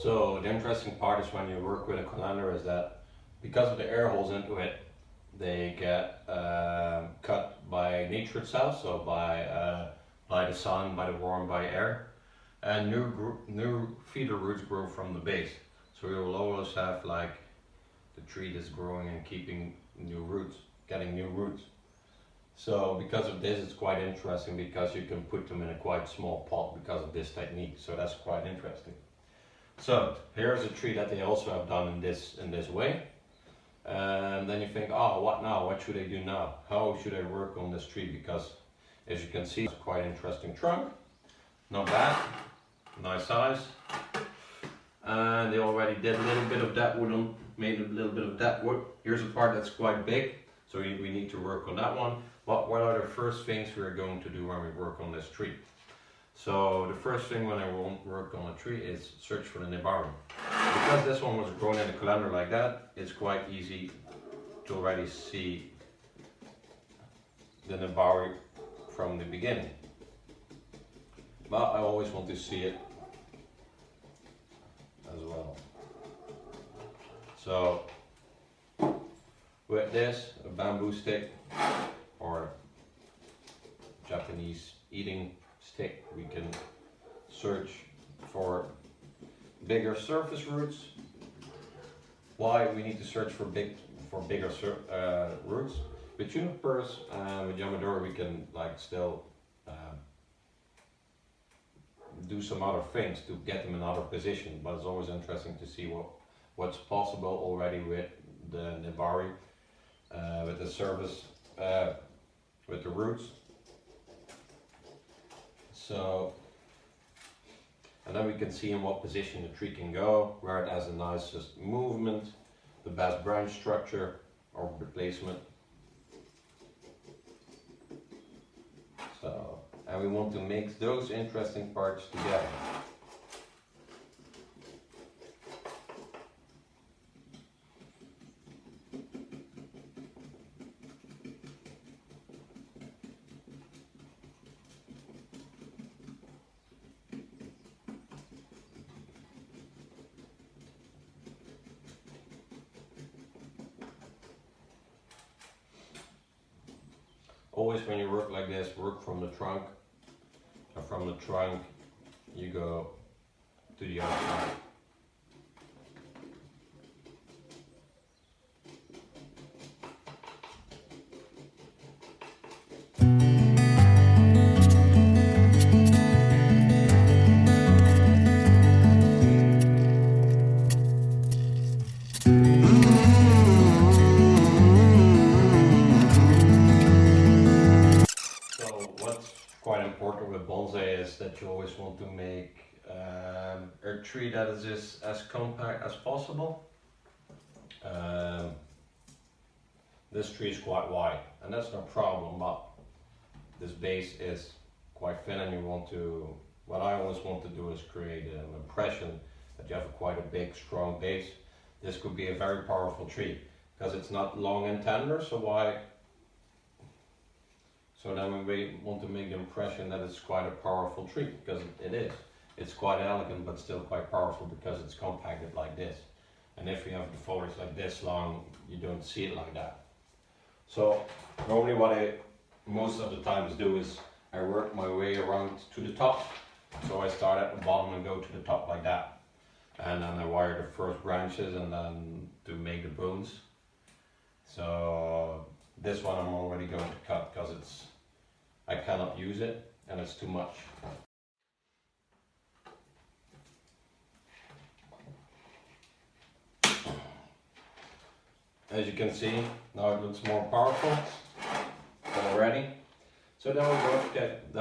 So the interesting part is when you work with a colander is that because of the air holes into it, they get cut by nature itself, so by the sun, by the warmth, by air, and new feeder roots grow from the base. So you will always have like the tree that's growing and keeping new roots, getting new roots. So because of this, it's quite interesting because you can put them in a quite small pot because of this technique. So that's quite interesting. So here's a tree that they also have done in this way. And then you think, oh, what now? What should I do now? How should I work on this tree? Because as you can see, it's quite an interesting trunk. Not bad, nice size. And they already did a little bit of that wood on, made a little bit of that wood. Here's a part that's quite big, so we need to work on that one. But what are the first things we're going to do when we work on this tree? So the first thing when I work on a tree is search for the nibari. Because this one was grown in a colander like that, it's quite easy to already see the nibari from the beginning. But I always want to see it as well. So with this, a bamboo stick or Japanese eating stick, we can search for bigger surface roots. Why we need to search for bigger roots? With junipers and with yamadori we can like still do some other things to get them in another position, but it's always interesting to see what's possible already with the nibari, with the surface, with the roots. So, and then we can see in what position the tree can go, where it has the nicest movement, the best branch structure or replacement. So, and we want to make those interesting parts together. Always when you work like this, work from the trunk, and from the trunk you go to the other side. Quite important with bonsai is that you always want to make a tree that is just as compact as possible. This tree is quite wide and that's no problem, but this base is quite thin and you want to, what I always want to do is create an impression that you have quite a big strong base. This could be a very powerful tree because it's not long and tender, so then we want to make the impression that it's quite a powerful tree, because it is. It's quite elegant but still quite powerful because it's compacted like this. And if you have the foliage like this long, you don't see it like that. So normally what I most of the times do is I work my way around to the top. So I start at the bottom and go to the top like that. And then I wire the first branches and then to make the bones. So this one I'm already going to cut because I cannot use it and it's too much. As you can see, now it looks more powerful already. So then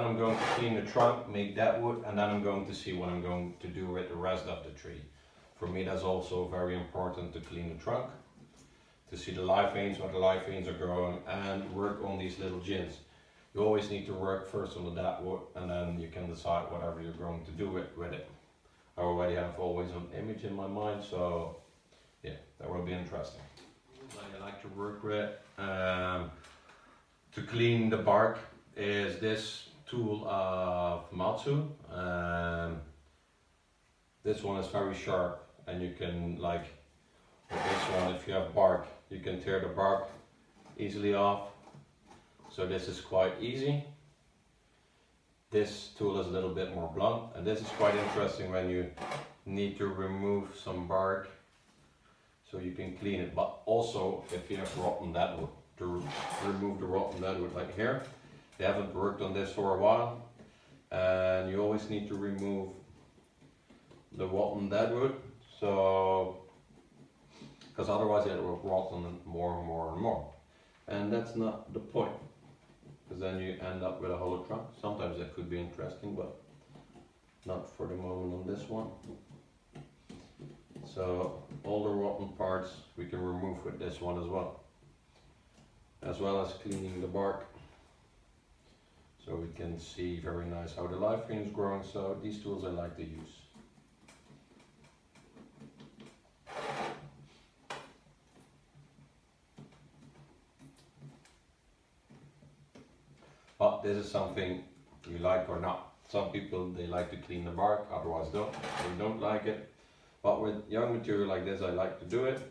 I'm going to clean the trunk, make that wood, and then I'm going to see what I'm going to do with the rest of the tree. For me that's also very important to clean the trunk, to see the live veins, where the live veins are growing, and work on these little gins. You always need to work first on the that wood and then you can decide whatever you're going to do with it. I already have always an image in my mind, so yeah, that will be interesting. I like to work with to clean the bark is this tool of Matsu. This one is very sharp, and you can, like with this one, if you have bark, you can tear the bark easily off. So this is quite easy. This tool is a little bit more blunt, and this is quite interesting when you need to remove some bark, so you can clean it. But also if you have rotten deadwood, to remove the rotten deadwood, like here, they haven't worked on this for a while, and you always need to remove the rotten deadwood, so because otherwise it will rot on more and more and more, and that's not the point, because then you end up with a hollow trunk. Sometimes that could be interesting, but not for the moment on this one. So all the rotten parts we can remove with this one as well as cleaning the bark. So we can see very nice how the live frame is growing. So these tools I like to use. But this is something you like or not. Some people, they like to clean the bark, otherwise they don't like it. But with young material like this, I like to do it,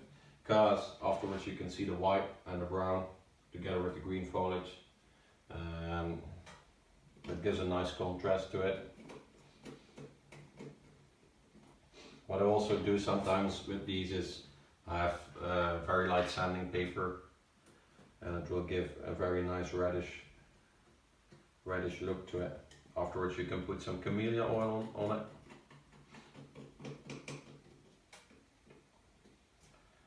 because afterwards you can see the white and the brown together with the green foliage. It gives a nice contrast to it. What I also do sometimes with these is I have very light sanding paper, and it will give a very nice reddish look to it. Afterwards you can put some camellia oil on it.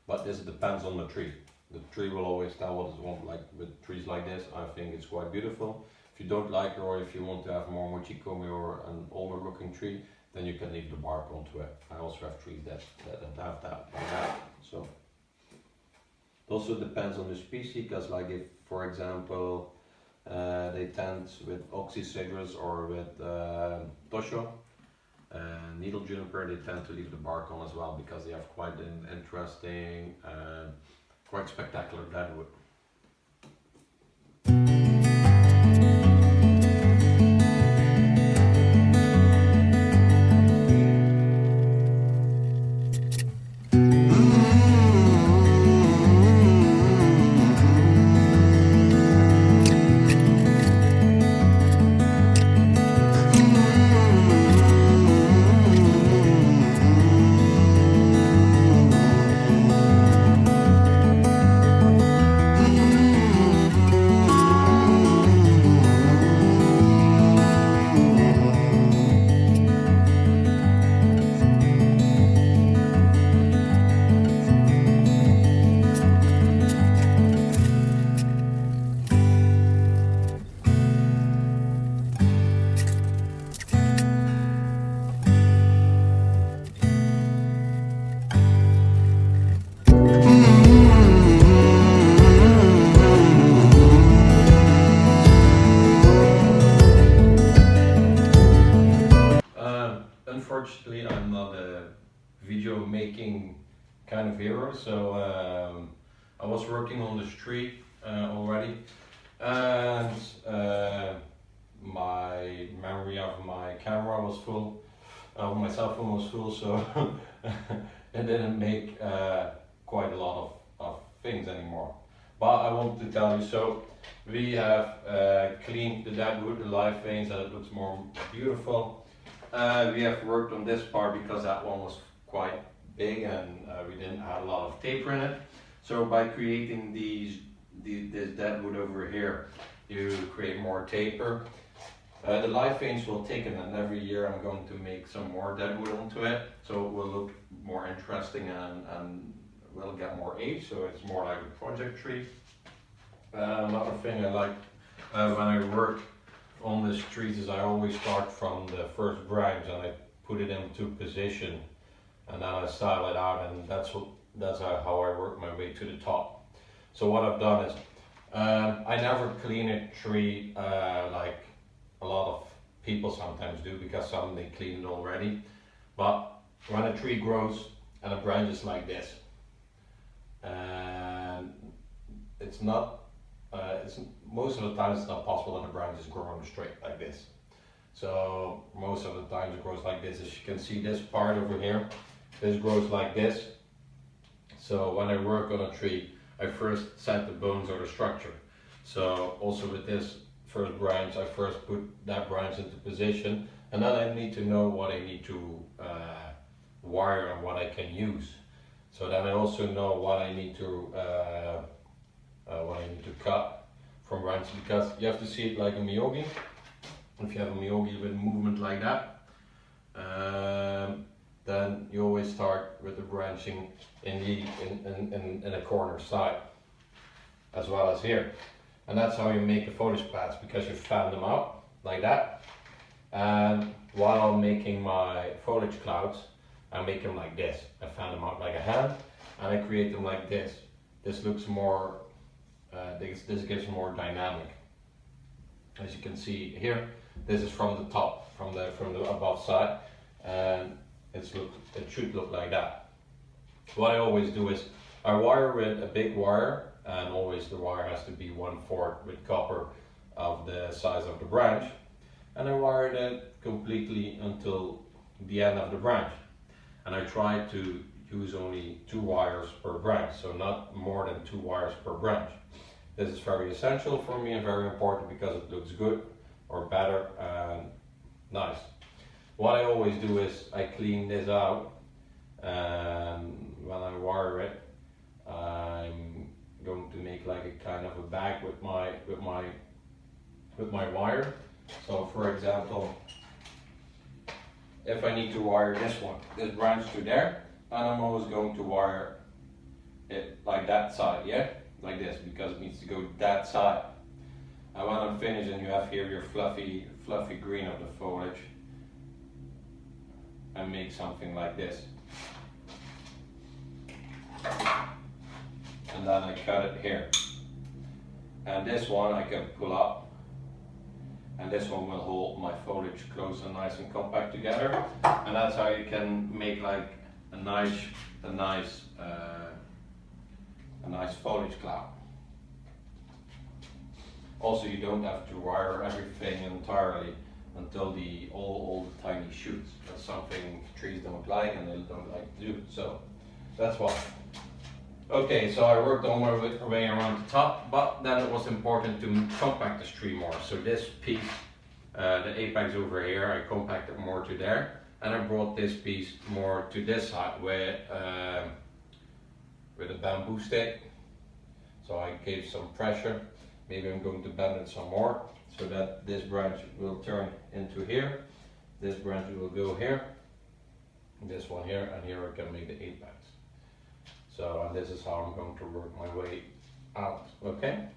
But this depends on the tree. The tree will always tell what it wants. Like with trees like this, I think it's quite beautiful. If you don't like it, or if you want to have more mochikomi or an older looking tree, then you can leave the bark onto it. I also have trees that have that like that. So it also depends on the species, because like if, for example, they tend with oxycitrus or with tosho, needle juniper, they tend to leave the bark on as well, because they have quite an interesting, quite spectacular deadwood. Unfortunately, I'm not a video making kind of hero, so I was working on this tree already, and my memory of my camera was full, my cell phone was full, so it didn't make quite a lot of things anymore. But I want to tell you, so we have cleaned the deadwood, the live veins, and it looks more beautiful. We have worked on this part because that one was quite big, and we didn't have a lot of taper in it. So by creating this deadwood over here, you create more taper. The live veins will thicken, and every year I'm going to make some more deadwood onto it, so it will look more interesting and will get more age, so it's more like a project tree. Another thing I like when I work on these trees is I always start from the first branch and I put it into position, and then I style it out, and that's how I work my way to the top. So what I've done is I never clean a tree like a lot of people sometimes do, because some they clean it already. But when a tree grows and a branch is like this, and it's not most of the time it's not possible that a branch is growing straight like this. So most of the times it grows like this. As you can see, this part over here, this grows like this. So when I work on a tree, I first set the bones or the structure. So also with this first branch, I first put that branch into position, and then I need to know what I need to wire and what I can use. So then I also know what I need to cut from branches, because you have to see it like a miyogi. If you have a miyogi with movement like that, then you always start with the branching in a corner side, as well as here. And that's how you make the foliage pads, because you fan them out like that. And while I'm making my foliage clouds, I make them like this. I fan them out like a hand, and I create them like this. This looks more, this gives more dynamic. As you can see here, this is from the top, from the above side, and it should look like that. What I always do is I wire with a big wire, and always the wire has to be 1/4 with copper of the size of the branch, and I wire it completely until the end of the branch. And I try to use only 2 wires per branch, so not more than 2 wires per branch. This is very essential for me and very important, because it looks good or better and nice. What I always do is I clean this out, and when I wire it, I'm going to make like a kind of a bag with my wire. So for example, if I need to wire this branch to there, and I'm always going to wire it like that side, yeah, like this, because it needs to go that side. And when I'm finished, and you have here your fluffy green of the foliage, I make something like this, and then I cut it here. And this one I can pull up, and this one will hold my foliage close and nice and compact together. And that's how you can make like a nice foliage cloud. Also, you don't have to wire everything entirely until all the tiny shoots. That's something trees don't like, and they don't like to do. So that's why. Okay, so I worked on my way around the top, but then it was important to compact this tree more. So this piece, the apex over here, I compacted more to there, and I brought this piece more to this side with a bamboo stick. So I gave some pressure. Maybe I'm going to bend it some more, so that this branch will turn into here, this branch will go here, this one here, and here I can make the apex. So, and this is how I'm going to work my way out, okay?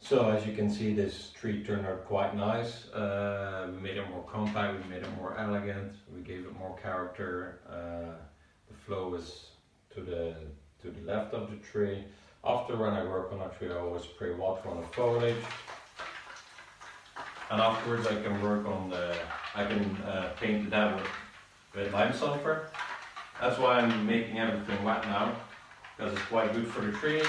So as you can see, this tree turned out quite nice. We made it more compact, we made it more elegant, we gave it more character. The flow is to the left of the tree. After when I work on a tree, I always spray water on the foliage. And afterwards I can work on paint that with lime sulfur. That's why I'm making everything wet now, because it's quite good for the tree.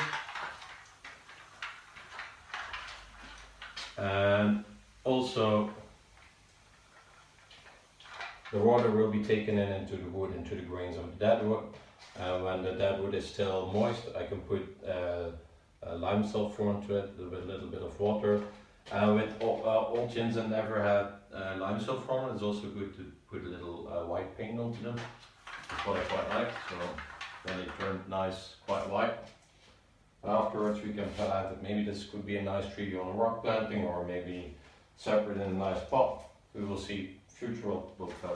And also the water will be taken into the wood, into the grains of the dead wood. When the dead wood is still moist, I can put lime sulfur onto it with a little bit of water. With old chins that never had lime sulfur on it, it's also good to put a little white paint onto them. That's what I quite like, so then they turn nice, quite white. Afterwards we can plant it. Maybe this could be a nice tree on a rock planting, or maybe separate in a nice pot. We will see. Future will tell.